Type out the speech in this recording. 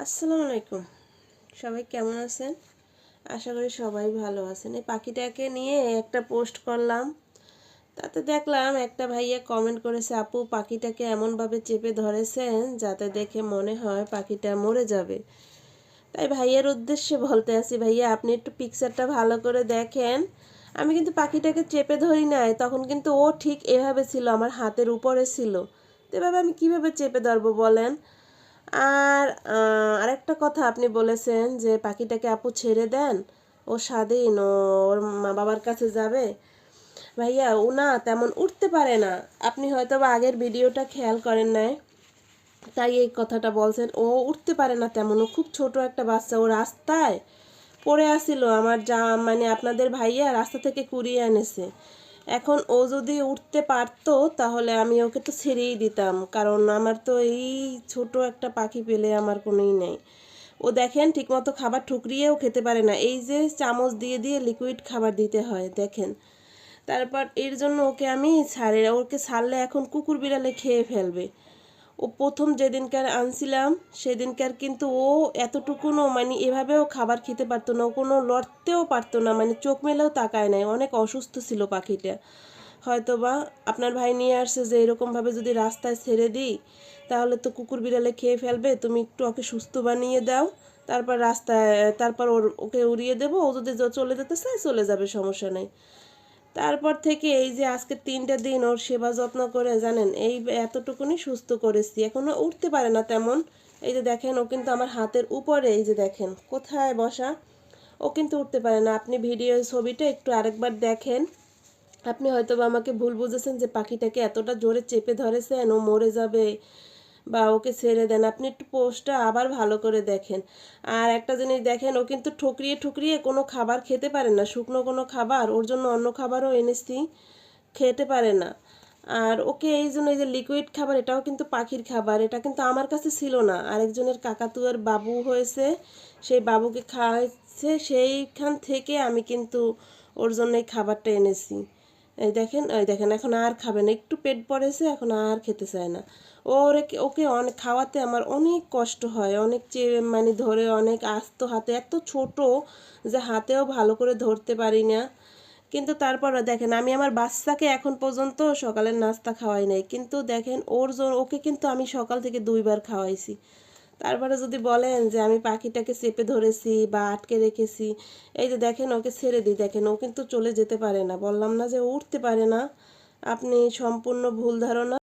আসসালামু আলাইকুম। সবাই কেমন আছেন? আশা করি সবাই ভালো আছেন। এই পাখিটাকে নিয়ে একটা পোস্ট করলাম। তাতে দেখলাম একটা ভাইয়া কমেন্ট করেছে, আপু পাখিটাকে এমনভাবে চেপে ধরেছেন যাতে দেখে মনে হয় পাখিটা মরে যাবে। তাই ভাইয়ের উদ্দেশ্যে বলতে আসি, ভাইয়া আপনি একটু পিকচারটা ভালো করে দেখেন। আমি কিন্তু পাখিটাকে চেপে ধরি নাই, তখন কিন্তু ও ঠিক এভাবে ছিল, আমার হাতের উপরে ছিল। তো এভাবে আমি কীভাবে চেপে ধরবো বলেন? আর আরেকটা কথা আপনি বলেছেন যে পাখিটাকে আপু ছেড়ে দেন, ও স্বাধীন, ওর মা বাবার কাছে যাবে। ভাইয়া ও না তেমন উঠতে পারে না, আপনি হয়তো বা আগের ভিডিওটা খেয়াল করেন নাই, তাই এই কথাটা বলছেন। ও উঠতে পারে না তেমন, ও খুব ছোট একটা বাচ্চা। ও রাস্তায় পড়ে আসছিল, আমার যা মানে আপনাদের ভাইয়া রাস্তা থেকে কুড়িয়ে এনেছে। এখন ও যদি উঠতে পারতো তাহলে আমি ওকে তো ছেড়েই দিতাম, কারণ আমার তো এই ছোট একটা পাখি পেলে আমার কোনোই নেই। ও দেখেন ঠিকমতো খাবার ঠুকরিয়েও খেতে পারে না, এই যে চামচ দিয়ে দিয়ে লিকুইড খাবার দিতে হয় দেখেন। তারপর এর জন্য ওকে ছাড়লে এখন কুকুর বিড়ালে খেয়ে ফেলবে। ও প্রথম যেদিনকার আনছিলাম সেদিনকার কিন্তু ও এতটুকুনও মানে এভাবেও খাবার খেতে পারতো না, ও কোনো লড়তেও পারতো না, মানে চোখ মেলেও তাকায় নাই, অনেক অসুস্থ ছিল পাখিটা। হয়তো বা আপনার ভাই নিয়ে আসছে যে এরকমভাবে যদি রাস্তায় ছেড়ে দিই তাহলে তো কুকুর বিড়ালে খেয়ে ফেলবে, তুমি একটু ওকে সুস্থ বানিয়ে দাও, তারপর ওকে উড়িয়ে দেবো, ও যদি চলে যেতে চায় চলে যাবে, সমস্যা নেই। তারপর থেকে এই যে আজকে 3টা দিন ওর সেবা যত্ন করে জানেন এই এতটুকুনি সুস্থ করেছি। এখনো উঠতে পারে না তেমন। এই যে দেখেন ও কিন্তু আমার হাতের উপরে, এই যে দেখেন কোথায় বসা, ও কিন্তু উঠতে পারে না। আপনি ভিডিও ছবিটা একটু আরেকবার দেখেন। আপনি হয়তো বা আমাকে ভুল বুঝেছেন যে পাখিটাকে এতটা জোরে চেপে ধরেছেন ও মরে যাবে বা ওকে ছেড়ে দেন। আপনি একটু পোস্টটা আবার ভালো করে দেখেন। আর একটা জিনিস দেখেন, ও কিন্তু ঠুকরিয়ে ঠুকরিয়ে কোনো খাবার খেতে পারে না, শুকনো কোনো খাবার, ওর জন্য অন্য খাবারও এনেছি, খেতে পারে না। আর ওকে এই জন্য এই যে লিকুইড খাবার, এটাও কিন্তু পাখির খাবার, এটা কিন্তু আমার কাছে ছিল না, আরেকজনের কাকাতুয়ার বাবু হয়েছে, সেই বাবুকে খাওয়াইছে, সেইখান থেকে আমি কিন্তু ওর জন্য এই খাবারটা এনেছি। এই দেখেন এখন আর খাবে না, একটু পেট পড়েছে, এখন আর খেতে চায় না। ওকে অনেক খাওয়াতে আমার অনেক কষ্ট হয়, অনেক মানে ধরে অনেক আস্ত হাতে, এত ছোট যে হাতেও ভালো করে ধরতে পারি না। কিন্তু তারপরে দেখেন আমি আমার বাচ্চাকে এখন পর্যন্ত সকালের নাস্তা খাওয়াই নাই, কিন্তু দেখেন ওকে কিন্তু আমি সকাল থেকে 2বার খাওয়াইছি। তারপরে যদি বলেন যে আমি পাখিটাকে চেপে ধরেছি বা আটকে রেখেছি, এই যে দেখেন ওকে ছেড়ে দিই, দেখেন ও কিন্তু চলে যেতে পারে না, বললাম না যে ও উঠতে পারে না। আপনি সম্পূর্ণ ভুল ধারণা।